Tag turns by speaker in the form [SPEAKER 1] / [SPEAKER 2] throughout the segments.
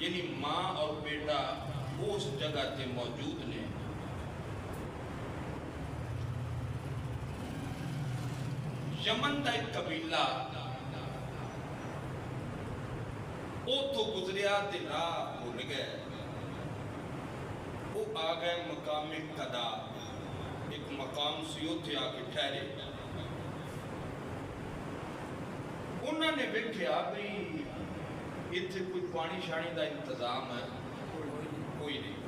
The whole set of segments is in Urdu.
[SPEAKER 1] یعنی ماں اور بیٹا اس جگہ تے موجود نے. یمن دا ایک قبیلہ او تو گزریا تے راہ بھول گئے. وہ آ گئے مقام قدا، ایک مقام سی اتھے آ کے ٹھہرے. انہوں نے ویکھیا بھی اتھے کوئی پانی شانی دا انتظام ہے کوئی نہیں.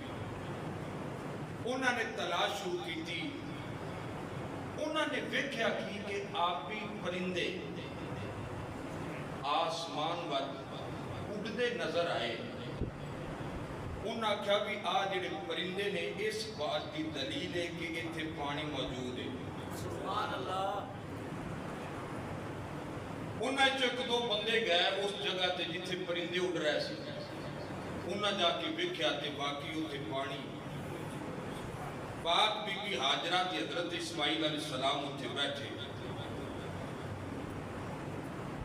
[SPEAKER 1] انہوں نے تلاش شروع کی تھی. انہوں نے ویکھیا کی کہ آبی پرندے آسمان وال اڑدے نظر آئے. انہوں نے کہا بھی جڑے پرندے نے اس بات کی دلیل ہے کہ اتھے پانی موجود ہے.
[SPEAKER 2] سبحان اللہ.
[SPEAKER 1] انہوں نے ایک دو بندے گئے اس جگہ تے جتھے پرندے اڑ رہے سی. انہوں جا کے ویکھیا تے باقی اتھے پانی. پاک بی بی حاجرہ تے حضرت اسماعیل علیہ السلام اتھے بیٹھے.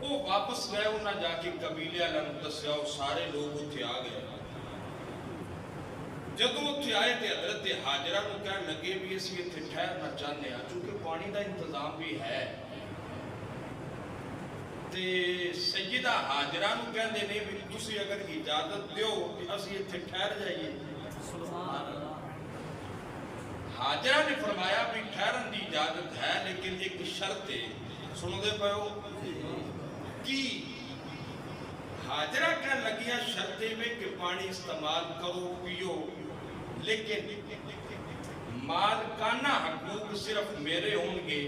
[SPEAKER 1] وہ واپس گئے. انہوں جا کے قبیلے والوں دسیا. وہ سارے لوگ اتھے آ گئے. جدوں اتھے آئے تے حضرت حاجرہ کو کہنے لگے بھی اسی اتھے ٹھہرنا چاہتے ہیں چونکہ پانی دا انتظام بھی ہے. تے سیدہ حاجرہ کو کہنے نے بھی تسی اگر اجازت دیو کہ اسی اتھے ٹھہر جائیے.
[SPEAKER 2] سبحان اللہ.
[SPEAKER 1] حاجرہ نے فرمایا بھی ٹھہرن دی اجازت ہے لیکن ایک شرط ہے. سنو دے پہو کی حاجرہ کہنے لگیا شرطے میں کہ پانی استعمال کرو پیو لیکن مالکانہ حقوق صرف میرے ہوں گے.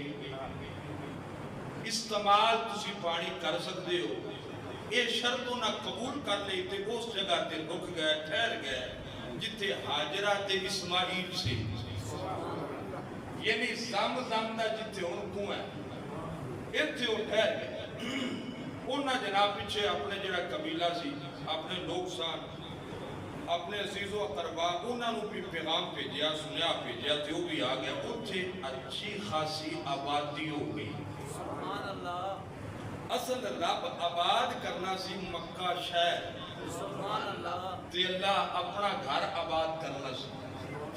[SPEAKER 1] استعمال تسی پانی کر سکتے ہو. یہ شرطوں نہ قبول کر لی تے اس جگہ تے رک گئے ٹھہر گئے جتھے حاجرہ تے اسماعیل سے. یعنی زم دا جتھے ان کو ہے اتھے وہ ٹھہر گئے. انہاں جناب پیچھے اپنے جڑا قبیلہ سی اپنے لوگ سان اپنے عزیز و اقربا انہاں نو بھی پیغام بھیجیا سنیا بھیجیا تے وہ بھی آ گیا. اتھے اچھی خاصی آبادی ہو گئی.
[SPEAKER 2] سبحان اللہ.
[SPEAKER 1] اصل رب آباد کرنا سی مکہ شہر.
[SPEAKER 2] سبحان اللہ.
[SPEAKER 1] تے اللہ اپنا گھر آباد کرنا سی.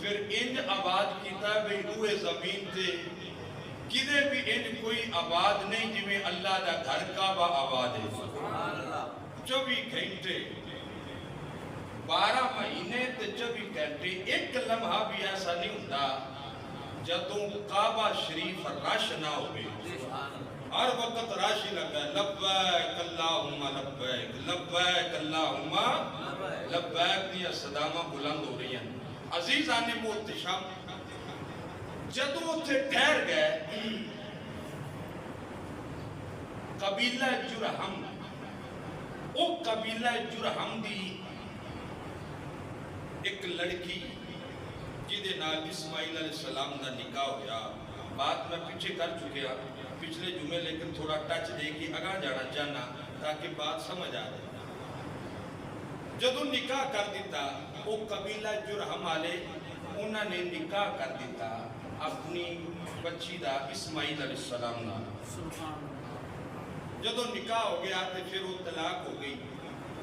[SPEAKER 1] پھر انج آباد کیتا ہے روئے زمین تے کدے بھی انج کوئی آباد نہیں جی میں اللہ دا گھر کعبہ آباد ہے.
[SPEAKER 2] سبحان اللہ.
[SPEAKER 1] 24 گھنٹے 12 مہینے تے 24 گھنٹے ایک لمحہ بھی ایسا نہیں ہوتا جدوں کعبہ شریف رش نہ ہوئے. ہر وقت راشی لگا ہے لبیک اللہم لبیک لبیک اللہم لبیک دیا صدامہ بلند ہو رہی ہیں. عزیزان محتشم جدوں اتھے ٹھہر گئے قبیلہ جرہم او قبیلہ جرہم دی ایک لڑکی جدے نال اسماعیل علیہ السلام دا نکاح ہویا. بات میں پیچھے کر چکے پچھلے جمعے لیکن تھوڑا ٹچ دے کے آگاہ جانا چاہنا تاکہ بات سمجھ آ جائے. جدوں نکاح کر دیتا وہ قبیلہ جرہم والے انہوں نے نکاح کر دیتا اپنی بچی دا اسماعیل علیہ السلام نا. جدوں نکاح ہو گیا تو پھر وہ طلاق ہو گئی.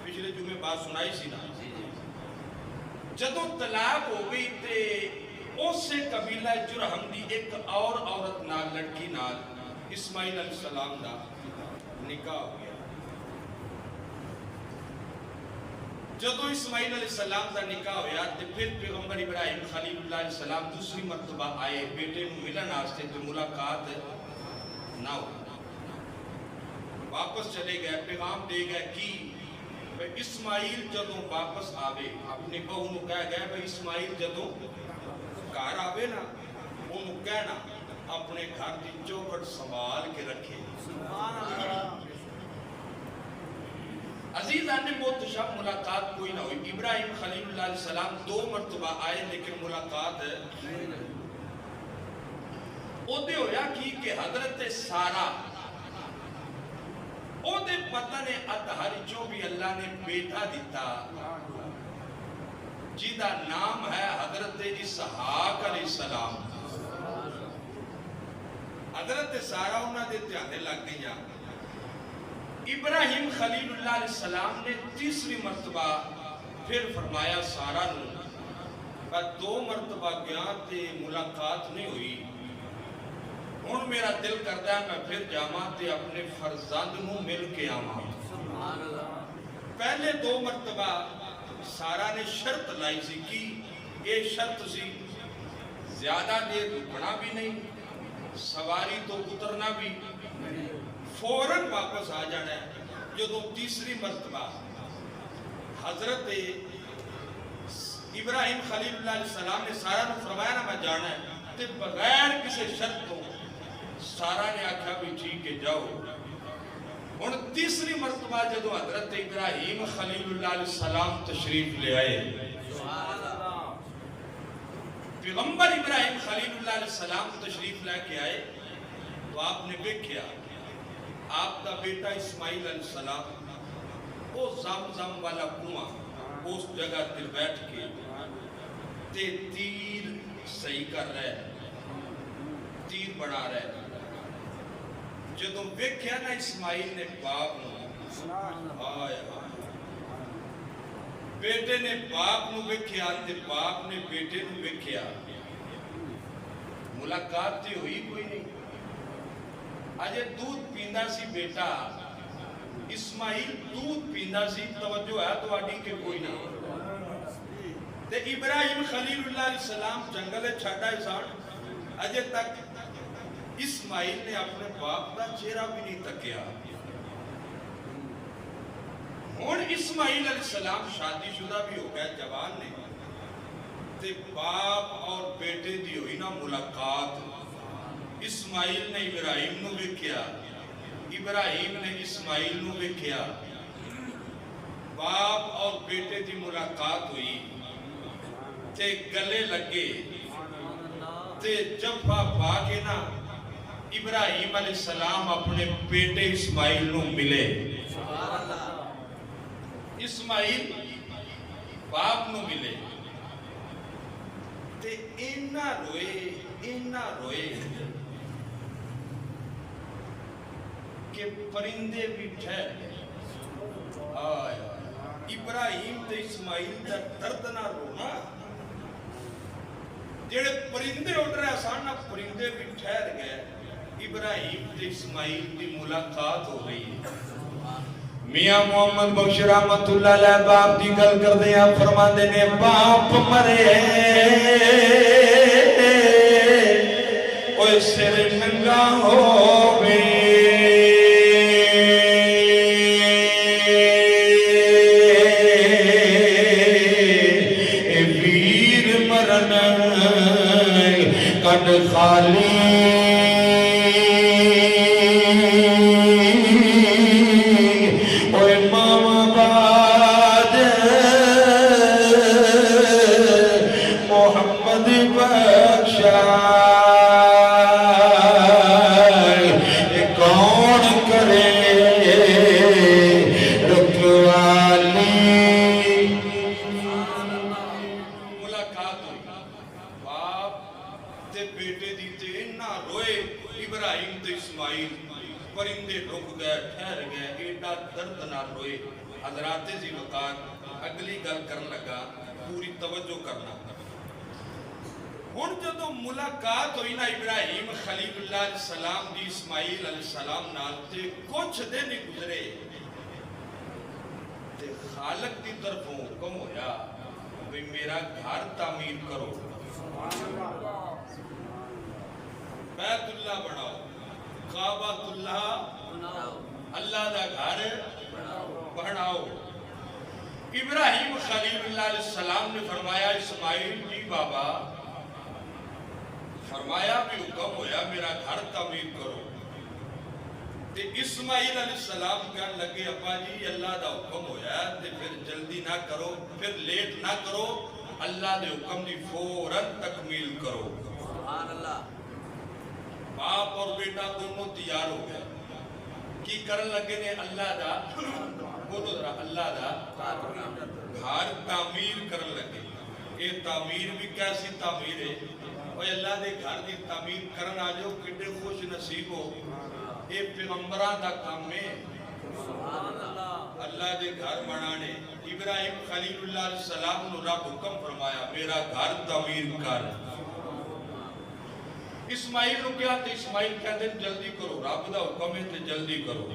[SPEAKER 1] پچھلے جمعے بات سنائی سی نا. جدوں طلاق ہو گئی تے اس سے قبیلہ جرہم دی ایک اور عورت نال لڑکی نال اسماعیل علیہ السلام دا نکاح ہو گیا. جدو اسماعیل علیہ السلام دا نکاح ہویا تے پھر پیغمبر ابراہیم خلیل اللہ علیہ السلام دوسری مرتبہ آئے بیٹے نو ملن واسطے تے ملاقات نہ ہو. واپس چلے گئے پیغام دے گئے کی اسماعیل جدوں واپس آوے اپنی بہو نو کہہ گئے بھئی اسماعیل جدوں گھر آوے نا انہوں کہنا اپنے گھر کی چوکھٹ سنبھال کے رکھے.
[SPEAKER 2] سبحان اللہ.
[SPEAKER 1] عزیزان محتشم ملاقات کوئی نہ ہوئی. ابراہیم خلیل اللہ علیہ السلام 2 مرتبہ آئے لیکن ملاقات او دے ہویا کہ حضرت سارہ او دے پتن اطہر جو بھی اللہ نے بیٹا دیتا جیدہ نام ہے حضرت اسحاق علیہ السلام. حضرت سارہ انہاں دے دھیانے لگ گئی. ابراہیم خلیل اللہ علیہ السلام نے تیسری مرتبہ پھر فرمایا سارا نو میں 2 مرتبہ گیا تے ملاقات نہیں ہوئی، ہن میرا دل کرتا ہے میں پھر جاواں تے اپنے فرزند نو مل کے آواں۔
[SPEAKER 2] سبحان اللہ۔
[SPEAKER 1] پہلے 2 مرتبہ سارا نے شرط لائی سی کی، یہ شرط سی زیادہ دیر رکنا بھی نہیں، سواری تو اترنا بھی، فوراً واپس آ جانا ہے۔ جدو تیسری مرتبہ حضرت ابراہیم خلیل اللہ علیہ السلام نے سارا نے فرمایا نا میں جانا ہے، تے بغیر کسی شرط تو سارا نے آکھا بھی ٹھیک ہے جاؤ۔ اور تیسری مرتبہ جدو حضرت ابراہیم خلیل اللہ علیہ السلام تشریف لے آئے،
[SPEAKER 2] سبحان اللہ۔
[SPEAKER 1] پیغمبر ابراہیم خلیل اللہ علیہ السلام تشریف لے کے آئے تو آپ نے دیکھا آپ کا بیٹا اسماعیل علیہ السلام وہ زمزم والا کنواں اس جگہ تے بیٹھ کے تے تیر صحیح کر رہے ہیں، تیر بنا رہے ہیں۔ جدوں ویکھیا نا اسماعیل نے باپ نو، آیا بیٹے نے باپ نو ویکھیا تے باپ نے بیٹے نو ویکھیا، ملاقات تے ہوئی کوئی نہیں۔ اجے دودھ پیندا سی بیٹا اسماعیل دودھ پیندا سی، توجہ ہے تواڈی کہ کوئی نہ؟ تے ابراہیم خلیل اللہ علیہ السلام جنگل چھڈ آئے سن، اجے تک اسماعیل نے اپنے باپ کا چہرہ بھی نہیں تکیا۔ ہن اسماعیل علیہ السلام شادی شدہ بھی ہو گئے، جوان نے، تے باپ اور بیٹے دی ہوئی نا ملاقات۔ اسماعیل نے ابراہیم نو ویکھیا، ابراہیم نے اسماعیل نو ویکھیا، باپ اور بیٹے دی ملاقات ہوئی تے گلے لگے تے جفا پا کے نا ابراہیم علیہ السلام اپنے بیٹے اسماعیل نو ملے۔
[SPEAKER 2] سبحان اللہ۔
[SPEAKER 1] اسماعیل باپ نو ملے تے اینا روئے کہ پرندے بھی ٹھہر گئے۔ آیا ابراہیم تے اسماعیل دا درد نہ رونا، جڑے پرندے اڑ رہے سن پرندے بھی ٹھہر گئے، ابراہیم تے اسماعیل دی ملاقات ہو گئی۔ میاں محمد بخش رحمت اللہ علیہ باپ دی گل کردے ہیں، فرماندے نے باپ مرے اوے سر ننگا ہووے، کڈ خالی اوے ماما باد محمد بخشا، کون کرے رکھوالی۔ ملاقات ہوئی، باپ تے بیٹے دی تے نہ روئے ابراہیم تے اسماعیل، پرندے رک گئے ٹھہر گئے، ایڈا درد نہ روئے۔ حضرات ذی وقار اگلی گل کرن لگا، پوری توجہ کرنا۔ ہن جدوں ملاقات ہوئی نا ابراہیم خلیل اللہ علیہ السلام دی اسماعیل علیہ السلام نال تے کچھ دن ہی گزرے تے خالق دی طرفوں حکم ہویا بھئی میرا گھر تعمیر کرو، بیت اللہ بناؤ، کعبۃ اللہ اللہ دا گھر بناؤ۔ ابراہیم خلیل اللہ علیہ السلام نے فرمایا اسماعیل جی بابا، فرمایا بھی حکم ہویا میرا گھر تعمیر کرو۔ تے اسماعیل علیہ السلام کہنے لگے ابا جی اللہ دا حکم ہویا تے پھر جلدی نہ کرو، پھر لیٹ نہ کرو، اللہ دے حکم دی فوراً تکمیل کرو۔
[SPEAKER 2] سبحان اللہ۔
[SPEAKER 1] باپ اور بیٹا دونوں تیار ہو گئے، کی کرن لگے نے اللہ دا، بولو ذرا اللہ دا گھر تعمیر کرن لگے۔ یہ تعمیر بھی کیسی تعمیر ہے؟ اور اللہ دے گھر دی تعمیر کرن آجو کڈے خوش نصیب ہو، یہ پیغمبران دا کام ہے۔
[SPEAKER 2] سبحان اللہ۔
[SPEAKER 1] اللہ دے گھر بنانے ابراہیم خلیل اللہ علیہ السلام نو رب حکم فرمایا میرا گھر تعمیر کر اسماعیل نو کیا تے اسماعیل کہتے جلدی کرو رب دا حکم ہے تے جلدی کرو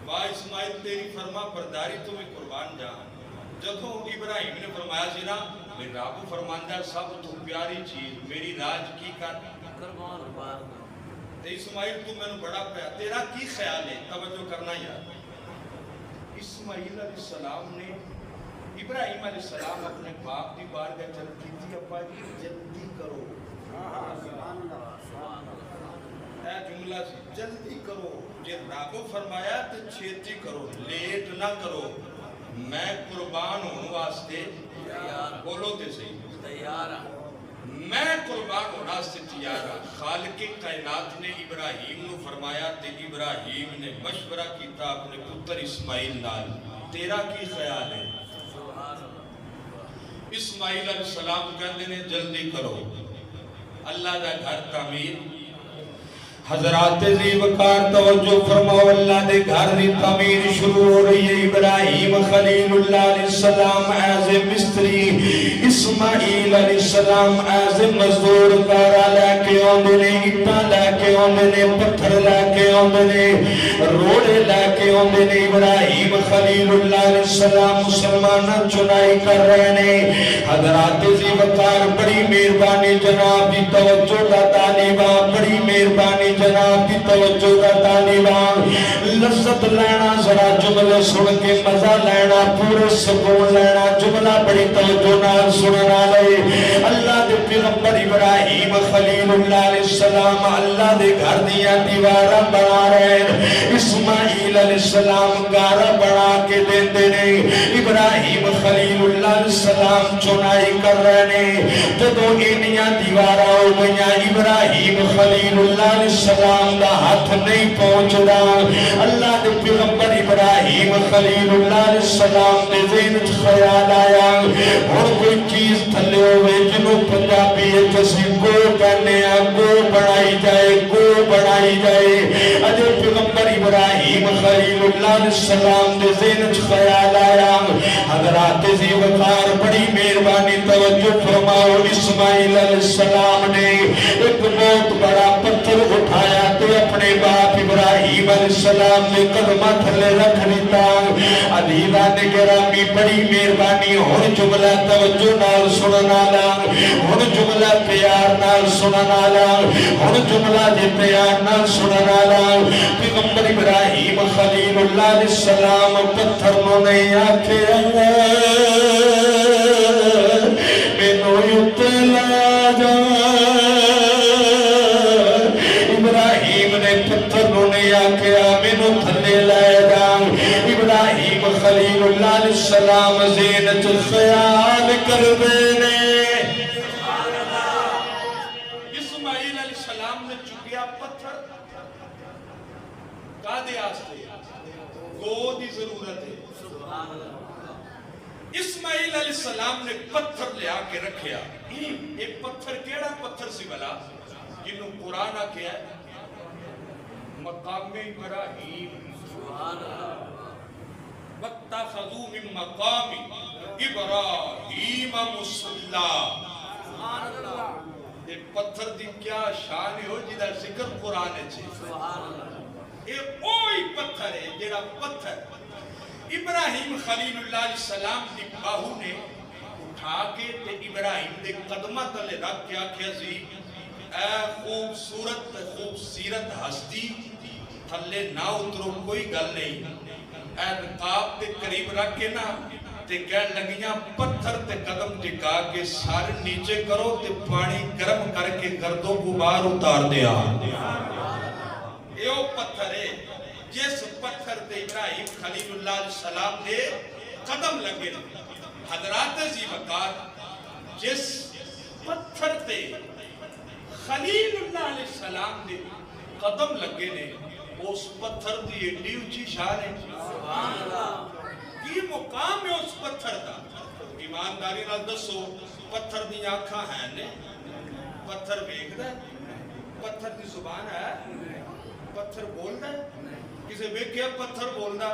[SPEAKER 1] واہ اسماعیل تیری فرما برداری تو میں قربان جان جدوں ابراہیم نے فرمایا سی نا میں رب فرماندا سب تو پیاری چیز میری راج کی کر
[SPEAKER 2] قربان بار
[SPEAKER 1] تے اسماعیل تو میں بڑا پیا تیرا کی خیال ہے توجہ کرنا یار اسماعیل علیہ السلام نے ابراہیم علیہ السلام اپنے باپ کی بارگاہ چل کی تھی ابا جی جلدی کرو اے جملہ سی جلدی کرو جے رب فرمایا تو چھیتی کرو لیٹ نہ کرو میں قربان ہوں واسطے بولو تے صحیح
[SPEAKER 2] تیار
[SPEAKER 1] میں قربان ہوں واسطے تیار ہوں خالق کائنات نے ابراہیم نو فرمایا تے ابراہیم نے مشورہ کیتا اپنے پتر اسماعیل نال تیرا کی خیال ہے اسماعیل علیہ السلام کہتے ہیں جلدی کرو اللہ دا گھر تعمیر حضرات ذی وقار توجہ فرماؤ اللہ دے گھر دی تعمیر شروع ہو رہی ہے ابراہیم خلیل اللہ علیہ السلام ایز مستری اسماعیل علیہ السلام ایز مزدور کارا لے کے آندے نے اٹھا لے کے آندے نے پتھر لے کے آندے نے روڑے لے کے آندے نے ابراہیم خلیل اللہ علیہ السلام مسلمانہ چنائی کر رہے نے حضرات ذی وقار بڑی مہربانی جناب دی توجہ دا طالبان بڑی مہربانی جناب کی توجہ دا طالبان لذت لینا ذرا جملے سن کے مزہ لینا پورے سکون لینا جملہ بڑی توجہ نال سننا لے اللہ دے پیغمبر ابراہیم خلیل اللہ علیہ السلام اللہ دے گھر دیا دیوارہ بنا رہے اسماعیل علیہ السلام گارہ بنا کے دیندے نے ابراہیم خلیل اللہ علیہ السلام چنائی کر رہے نے جدو انیاں دیوارہ ہو گئیاں ابراہیم خلیل اللہ علیہ السلام دا ہاتھ نہیں پہنچ رہا اللہ دے پیغمبر ابراہیم خلیل اللہ علیہ السلام دے ذہن خیال آیا اور کوئی چیز تھلے ہوئے جنہوں پنجابی جیسی گو کہنے گو بڑھائی جائے اجے پیغمبر ابراہیم خلیل اللہ علیہ السلام دے ذہن خیال آیا حضرات ذی وقار بڑی مہربانی توجہ فرماؤ اسماعیل علیہ السلام نے ایک بہت بڑا پتھر اٹھایا تے اپنے باپ ابراہیم علیہ السلام نے قدمہ تھلے رکھ دیتا عزیزہ نے گرامی بڑی مہربانی ہن جملہ توجہ نال سننا لا ہن جملہ پیار نال سننا لا ہن جملہ دے پیار نال سننا لا پیغمبر ابراہیم خلیل اللہ علیہ السلام پتھر نو نہیں آکھے مینوں اطلاع جا ابراہیم نے پتھر نو نہیں آکھیا مینوں تھلے لے جا ابراہیم خلیل اللہ علیہ السلام زینت خیال کر دینے اسماعیل علیہ السلام نے چکیا پتھر کادے آستے گو دی ضرورت ہے اسماعیل علیہ السلام نے پتھر لے آکے رکھیا ایک پتھر کیڑا پتھر سی بلا جنہوں قرآن آکے ہے مقام ابراہیم وَاتَّخَذُوا مِن مَقَامِ ابراہیم مصلی ایک پتھر دی کیا شان ہو جدہ ذکر قرآن ہے ایک اوئی پتھر ہے جڑا پتھر ابراہیم خلیل اللہ علیہ السلام دی باہو نے اٹھا کے تے ابراہیم دے قدمہ تلے رکھ کے آکھیا سی اے خوب سیرت ہستی تھلے نہ اترو کوئی گل نہیں اے رقاب دے قریب رکھ کے نا تے کہہ لگیاں پتھر تے قدم ٹکا کے سارے نیچے کرو تے پانی گرم کر کے گردوں غبار اتار دیا ایو پتھر ہے جس پتھر تے ابراہیم خلیل اللہ علیہ السلام دے قدم لگے حضرات ذی وقار جس پتھر تے خلیل اللہ علیہ السلام دے قدم لگے نے اس پتھر دی ایڈی اونچی شان ہے سبحان اللہ کی مقام ہے اس پتھر دا ایمانداری نال دسو پتھر دی آنکھاں ہیں نے پتھر ویکھدا ہے پتھر دی زبان ہے پتھر بولدا ہے کسے ویکھیا پتھر بولدا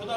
[SPEAKER 1] ਉਹਦਾ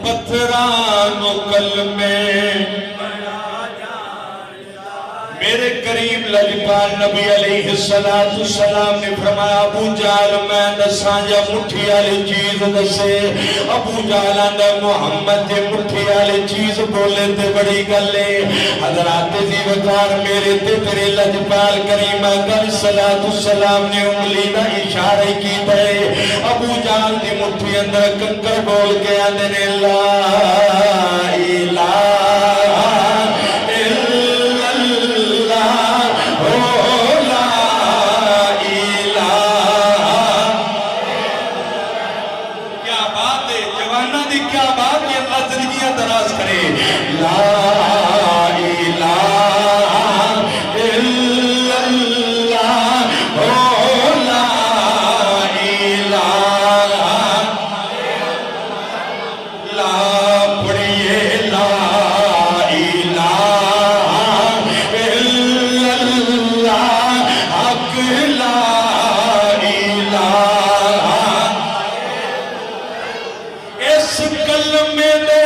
[SPEAKER 1] پتھرانو کلمے میرے کریم لجپال نبی علیہ السلام نے فرمایا ابو جہل میں دساں یا مٹھی والی چیز دسے ابو جہل آندا محمد جے مٹھی والی چیز بولے تے بڑی گل ہے حضرات جی وقار میرے تے تیرے لجپال کریم علیہ السلام نے انگلی دا اشارہ کیتا ہے ابو جہل دی مٹھی اندر کنکر بول کے آندے نے لا الہ دراز کرے لا الہ الا اللہ لا الہ لا پڑھئے لا الہ الا اللہ حق لا الہ اس کلمے دے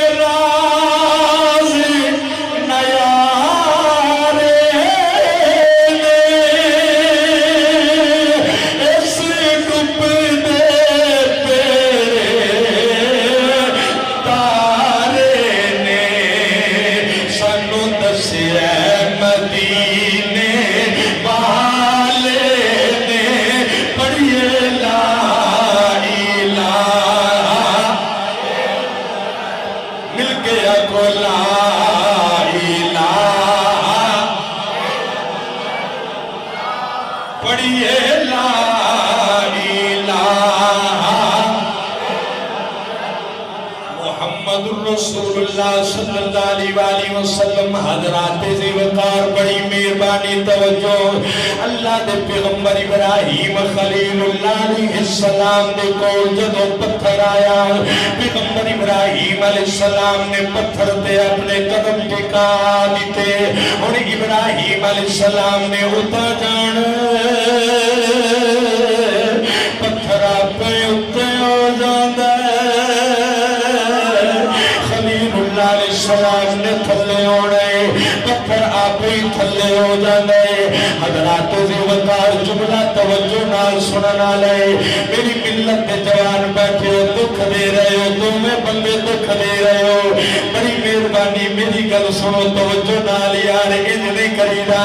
[SPEAKER 1] رسول اللہ صلی اللہ علیہ وآلہ وسلم حضرات ذی وقار بڑی مہربانی توجہ اللہ دے پیغمبر ابراہیم خلیل اللہ علیہ السلام دے کول جدو پتھر آیا پیغمبر ابراہیم علیہ السلام نے پتھر دے اپنے قدم ٹکا دیتے اور ابراہیم علیہ السلام نے اتا جان پتھر آپ اتے ہو جاندہ علیہ السلام نے تھلے ہونے پتھر آپ ہی تھلے ہو جانے حضرات ذی وقار جملہ توجہ نال سننا لے میری ملت کے جوان بیٹھے ہو دکھ دے رہے ہو تمہیں بندے دکھ دے رہے ہو بڑی مہربانی میری گل سنو توجہ نال یار انج نہیں کری دا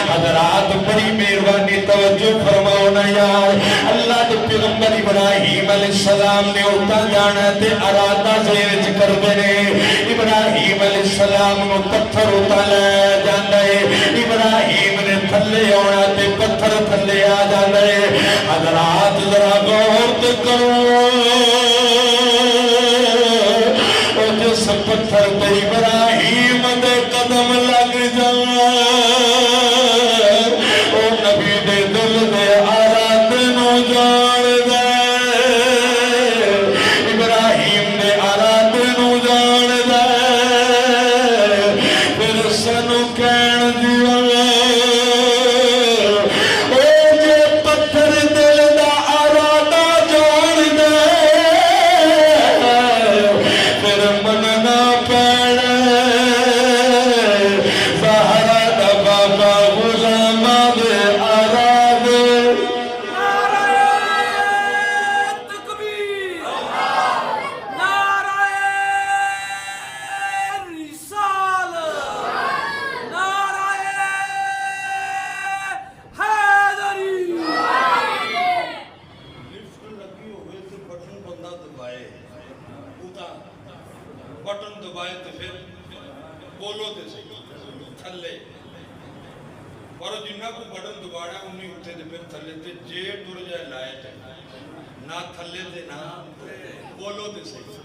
[SPEAKER 1] حضرات بڑی مہربانی توجہ فرماؤ نا یار اللہ دے پیغمبر ابراہیم علیہ السلام نے اٹھا جانا تے ارادہ زیرج کر دینے ابراہیم علیہ السلام کو پتھر اتالے جاندے ابراہیم نے تھلے ہونا تے پتھر تھلے آ جاندے حضرات ذرا غور تے کرو او جس پتھر تے ابراہیم دے قدم لگ جاندے او نبی دے دل دے آراد نو جان دے ابراہیم دے آراد نو جان دے پھر سنو کہن دیو او جے پتھر دل دا آرادہ جان دے پھر مننا پیڑے زہرہ دا بابا غلامہ دے آراد
[SPEAKER 2] نعرہ تکبیر نعرہ رسالت نعرہ حیدری
[SPEAKER 1] لفٹ لگی ہوئے تو بٹن بندہ دبائے بٹن دبائے تو پھر بولو تے صحیح تھلے اور جنہ کو بٹن دباڑا انہی اٹھے تے پھر تھلے تے جے ٹر جائے لائے تے نہ تھلے تے نہ بولو تے صحیح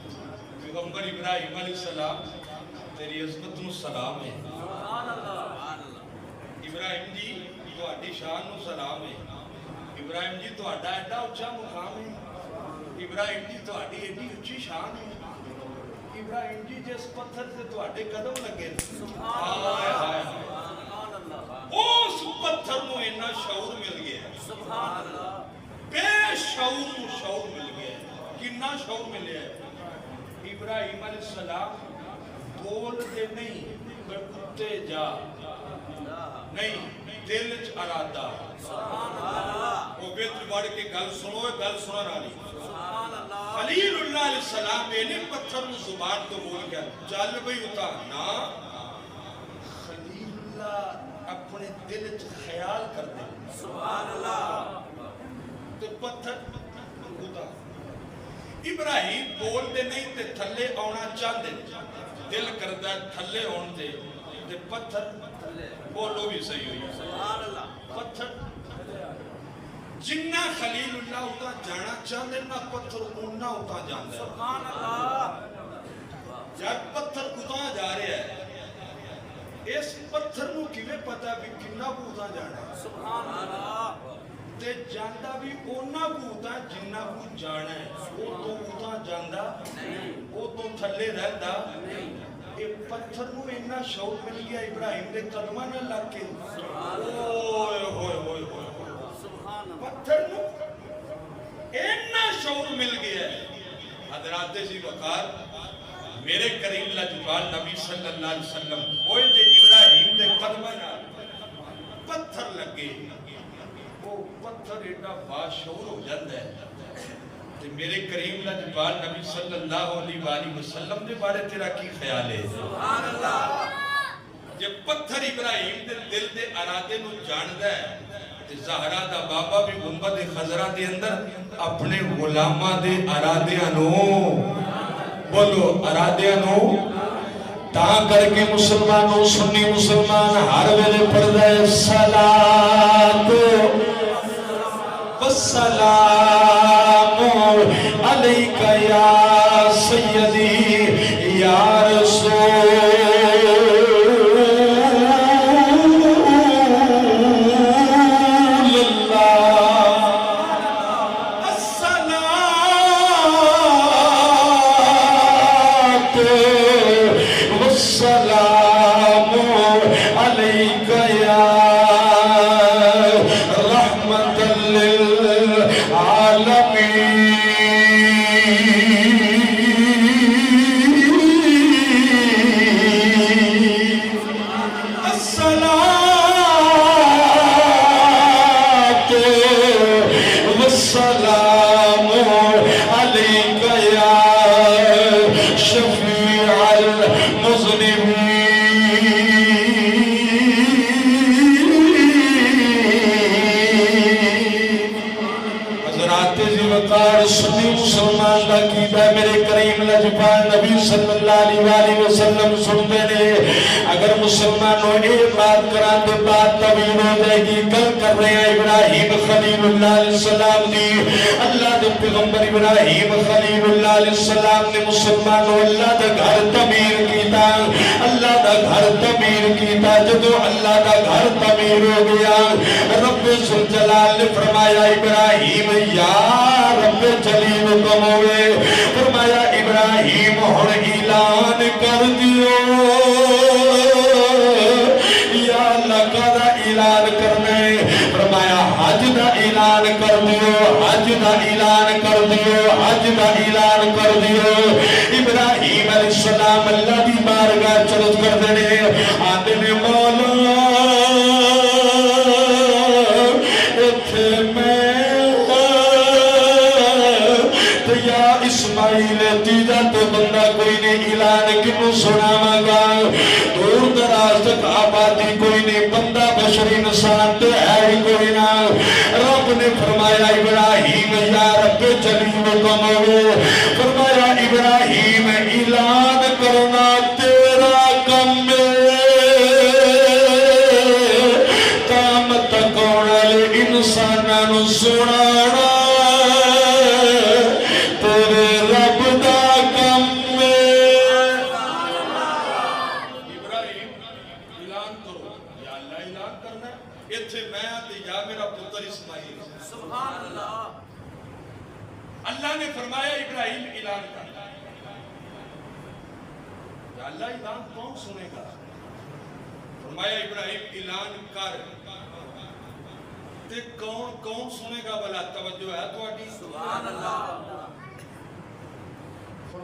[SPEAKER 1] پیغمبر ابراہیم علیہ السلام تیری عظمت نو سلام ہے ابراہیم جی تو آٹی شان نو سلام ہے ابراہیم جی تو آٹا ایڈا اچھا مقام ہے ابراہیم جی تو آٹی ایڈی اچھی شان ہے ابراہیم جی جس پتھر سے تو آٹے قدم لگے آئے آئے اس پتھر نو اینا شعور مل گیا بے شعور نو شعور مل گیا کنا شعور ملے ہے ابراہیم علیہ السلام بول دے نہیں کتے جا نہیں دل چ ارادہ وہ بیت بڑھ کے گل سنو گل سنا رہی خلیل اللہ علیہ السلام نے پتھر نو زبان تو بول گیا چل بھئی اتا نا خلیل اللہ اپنے دل چ خیال کر دے سبحان اللہ تو پتھر خدا ابراہیم بول دے نہیں تے تھلے آنا چاہتے دل کردہ تھلے آن دے تے پتھر بولو بھی صحیح ہوئی سبحان اللہ پتھر جنہ خلیل اللہ ہوتا جانا چاہتے نہ پتھر انہا ہوتا جانا سبحان اللہ جب پتھر کتا جا رہے ہیں اس پتھر نو کیویں پتا بھی کنہ ہوتا جانا سبحان اللہ تے جاندہ بھی اونا کو ہوتا ہے جنہ کو جانا ہے وہ تو ہوتا جاندہ وہ تو تھلے رہتا ایک پتھر نو انہا شعور مل گیا ابراہیم دے قدمہ نہ لگ کے اوئے ہوئے ہوئے ہوئے پتھر نو انہا شعور مل گیا ہے حضرات جی وقار میرے کریم لجبال نبی صلی اللہ علیہ وسلم ہوئے دے ابراہیم دے قدمہ نہ پتھر لگے وہ پتھر ایڈا باشعور ہو جاتا ہے کہ میرے کریم لجبال نبی صلی اللہ علیہ وآلہ وسلم دے بارے تیرا کی خیال ہے سبحان اللہ جب پتھر ابراہیم دے دل دے ارادے نو جاندہ ہے تے زہرہ دا بابا بھی گنبد خضرہ دے اندر اپنے غلامہ دے ارادے انو بولو ارادے انو تاں کر کے مسلمانوں سنی مسلمان ہر ویلے پڑھ دے صلاۃ والسلام علیک یا سیدی یا رسول سنی مسلمان دا کیتا ہے میرے کریم لجپال نبی صلی اللہ علیہ وآلہ وسلم سنتے نے اگر مسلمانوں ایک بات کران دے بات طویل ہو جائے گی کل کر رہے ہیں ابراہیم خلیل اللہ علیہ السلام دی اللہ دے پیغمبر ابراہیم خلیل اللہ علیہ السلام نے مسلمانوں اللہ دا گھر تعمیر کیتا اللہ دا گھر تعمیر کیتا جدو اللہ دا گھر تعمیر ہو گیا رب ذوالجلال نے فرمایا ابراہیم یا رب جلیل کم ہوئے فرمایا ابراہیم ہن اعلان کر دیو یا اللہ کا دا اعلان کرنے فرمایا حج دا اعلان کر دیو حج دا اعلان کر دیو حج دا اعلان کر دیو ابراہیم علیہ السلام اللہ دی بارگاہ چلت کر دینے آتے نے مولا اسماعیل تیجا تو بندہ کوئی نہیں اعلان کنو سنا مگا دور دراز تک آبادی کوئی نہیں بندہ بشری انسان تو ہے ہی کوئی نہ رب نے فرمایا ابراہیم یا رب جلیل کم ہوئے فرمایا ابراہیم اعلان کرنا تیرا کم تام تکون علی انسانانو سنانا اللہ نے فرمایا ابراہیم اعلان کرنا یا اللہ اعلان کون سنے گا فرمایا ابراہیم اعلان کر تے کون سنے گا بلا توجہ ہے تو آٹی سبحان اللہ